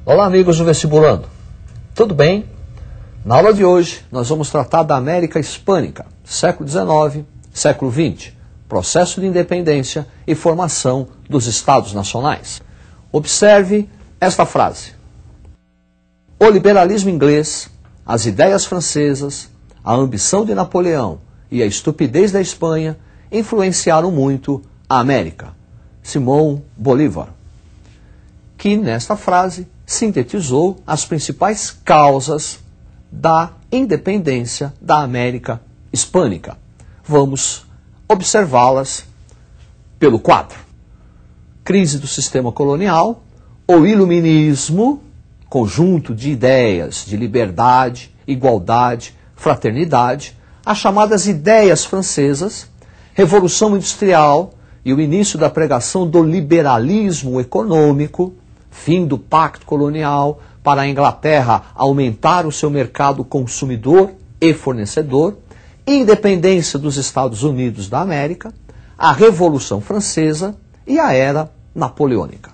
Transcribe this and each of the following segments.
Olá, amigos do Vestibulando. Tudo bem? Na aula de hoje, nós vamos tratar da América Hispânica, século XIX, século XX, processo de independência e formação dos Estados Nacionais. Observe esta frase. O liberalismo inglês, as ideias francesas, a ambição de Napoleão e a estupidez da Espanha influenciaram muito a América. Simón Bolívar, que nesta frase sintetizou as principais causas da independência da América Hispânica. Vamos observá-las pelo quadro. Crise do sistema colonial, o iluminismo, conjunto de ideias de liberdade, igualdade, fraternidade, as chamadas ideias francesas, Revolução Industrial e o início da pregação do liberalismo econômico, fim do pacto colonial para a Inglaterra aumentar o seu mercado consumidor e fornecedor, independência dos Estados Unidos da América, a Revolução Francesa e a Era Napoleônica.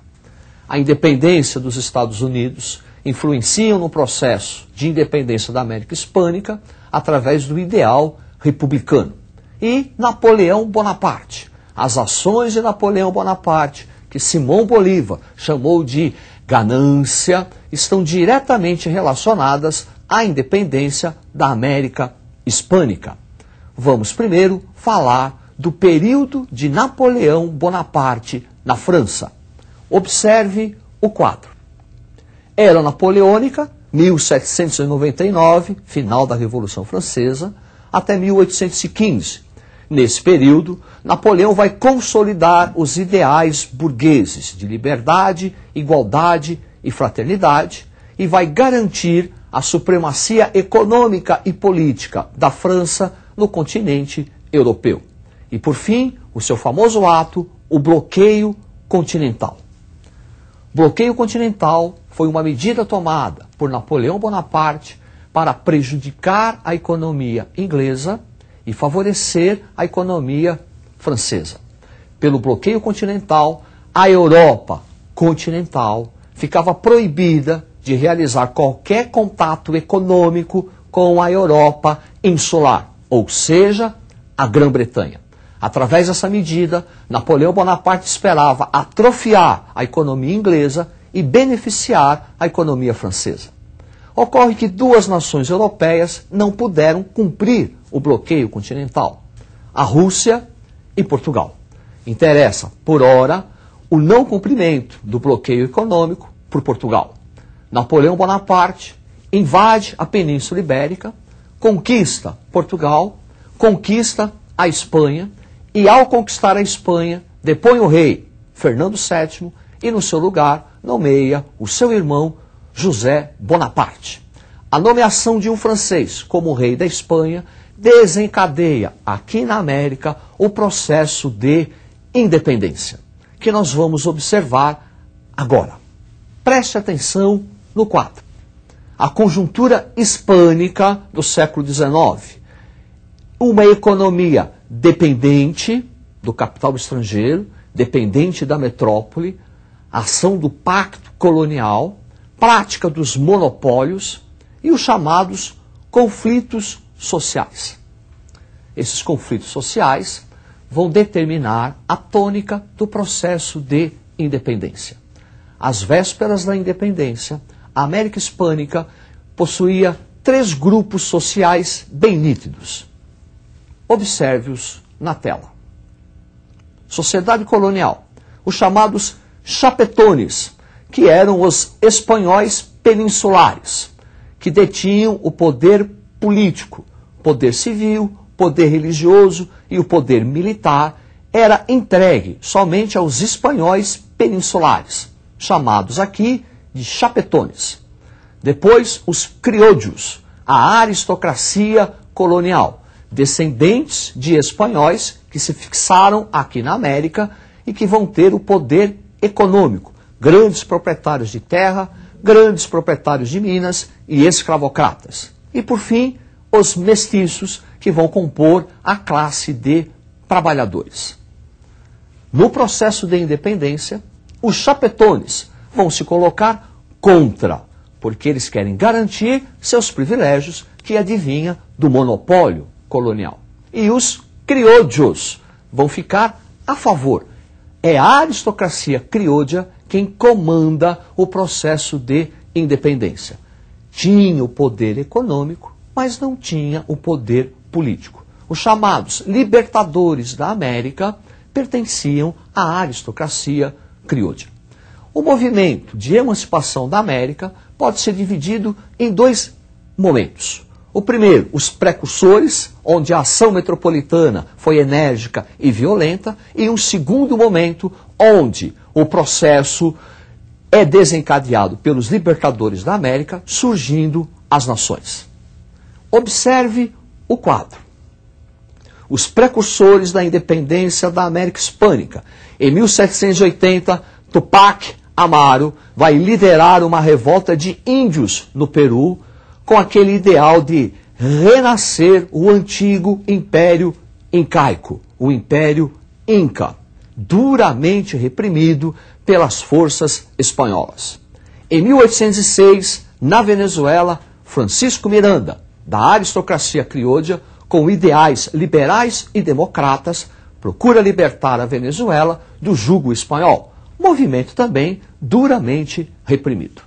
A independência dos Estados Unidos influenciam no processo de independência da América Hispânica através do ideal republicano. E Napoleão Bonaparte, as ações de Napoleão Bonaparte, que Simón Bolívar chamou de ganância, estão diretamente relacionadas à independência da América Hispânica. Vamos primeiro falar do período de Napoleão Bonaparte na França. Observe o quadro. Era Napoleônica, 1799, final da Revolução Francesa, até 1815. Nesse período, Napoleão vai consolidar os ideais burgueses de liberdade, igualdade e fraternidade e vai garantir a supremacia econômica e política da França no continente europeu. E, por fim, o seu famoso ato, o bloqueio continental. Bloqueio continental foi uma medida tomada por Napoleão Bonaparte para prejudicar a economia inglesa e favorecer a economia francesa. Pelo bloqueio continental, a Europa continental ficava proibida de realizar qualquer contato econômico com a Europa insular, ou seja, a Grã-Bretanha. Através dessa medida, Napoleão Bonaparte esperava atrofiar a economia inglesa e beneficiar a economia francesa. Ocorre que duas nações europeias não puderam cumprir o bloqueio continental, a Rússia e Portugal. Interessa, por ora, o não cumprimento do bloqueio econômico por Portugal. Napoleão Bonaparte invade a Península Ibérica, conquista Portugal, conquista a Espanha e, ao conquistar a Espanha, depõe o rei Fernando VII e, no seu lugar, nomeia o seu irmão José Bonaparte. A nomeação de um francês como rei da Espanha desencadeia aqui na América o processo de independência, que nós vamos observar agora. Preste atenção no quadro. A conjuntura hispânica do século XIX. Uma economia dependente do capital estrangeiro, dependente da metrópole, ação do pacto colonial, prática dos monopólios e os chamados conflitos sociais. Esses conflitos sociais vão determinar a tônica do processo de independência. Às vésperas da independência, a América Hispânica possuía três grupos sociais bem nítidos. Observe-os na tela. Sociedade colonial, os chamados chapetones, que eram os espanhóis peninsulares, que detinham o poder político, poder civil, poder religioso e o poder militar, era entregue somente aos espanhóis peninsulares, chamados aqui de chapetones. Depois, os criollos, a aristocracia colonial, descendentes de espanhóis que se fixaram aqui na América e que vão ter o poder econômico, grandes proprietários de terra, grandes proprietários de minas e escravocratas. E, por fim, os mestiços, que vão compor a classe de trabalhadores. No processo de independência, os chapetones vão se colocar contra, porque eles querem garantir seus privilégios que advinha do monopólio colonial. E os criollos vão ficar a favor. É a aristocracia criolla quem comanda o processo de independência. Tinha o poder econômico, mas não tinha o poder político. Os chamados libertadores da América pertenciam à aristocracia criolla. O movimento de emancipação da América pode ser dividido em dois momentos. O primeiro, os precursores, onde a ação metropolitana foi enérgica e violenta, e um segundo momento, onde o processo é desencadeado pelos libertadores da América, surgindo as nações. Observe o quadro. Os precursores da independência da América Hispânica. Em 1780, Tupac Amaru vai liderar uma revolta de índios no Peru, com aquele ideal de renascer o antigo Império Incaico, o Império Inca, duramente reprimido pelas forças espanholas. Em 1806, na Venezuela, Francisco Miranda, da aristocracia criolla, com ideais liberais e democratas, procura libertar a Venezuela do jugo espanhol, movimento também duramente reprimido.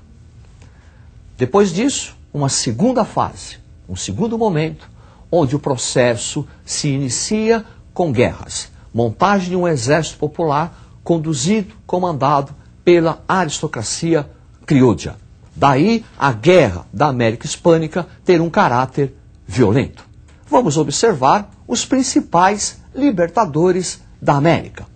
Depois disso, uma segunda fase, um segundo momento, onde o processo se inicia com guerras, montagem de um exército popular conduzido, comandado pela aristocracia criolla. Daí a guerra da América Hispânica ter um caráter violento. Vamos observar os principais libertadores da América.